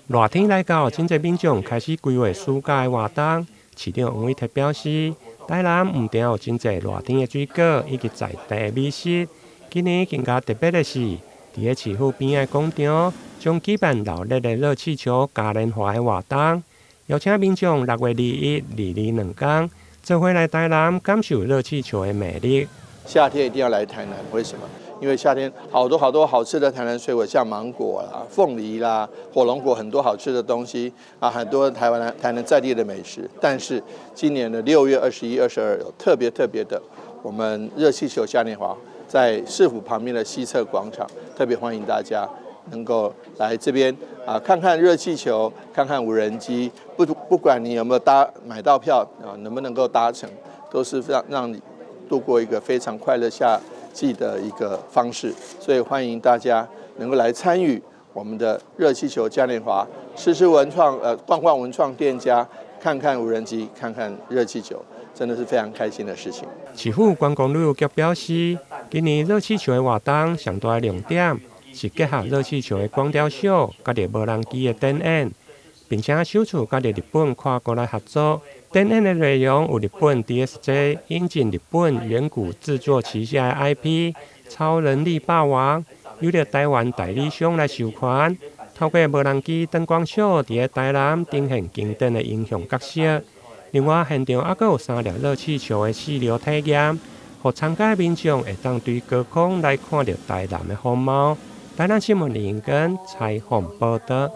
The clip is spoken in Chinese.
热天来到，真侪民众开始规划暑假的活动。市长王伟特表示，台南唔但有真侪热天的水果以及在地的美食，今年更加特别的是，伫个市府边的广场将举办热烈的热气球嘉年华的活动，邀请民众6月21、22两天，做伙来台南感受热气球的魅力。夏天一定要来台南，为什么？因为夏天好多好吃的台南水果，像芒果啦、凤梨啦、火龙果，很多好吃的东西啊，很多台南在地的美食。但是今年的6月21、22有特别的，我们热气球嘉年华在市府旁边的西侧广场，特别欢迎大家能够来这边啊，看看热气球，看看无人机。不管你有没有买到票啊，能不能够搭乘，都是让你度过一个非常快乐夏季的一个方式，所以欢迎大家能够来参与我们的热气球嘉年华，吃文创逛文创店家，看看无人机，看看热气球，真的是非常开心的事情。市府观光旅游局表示，今年热气球的活动上大的亮点是结合热气球的光雕秀，甲着无人机的展演，并且首次甲着日本跨国来合作。展演的内容有日本 DSJ 引进日本远古制作旗下的 IP 超人力霸王，有着台湾代理商来授权，透过无人机灯光秀，伫个台南呈现经典的英雄角色。另外，现场还阁有3粒热气球的试流体验，互参加的民众会当对高空来看到台南的风貌。台南新闻林根采访报道。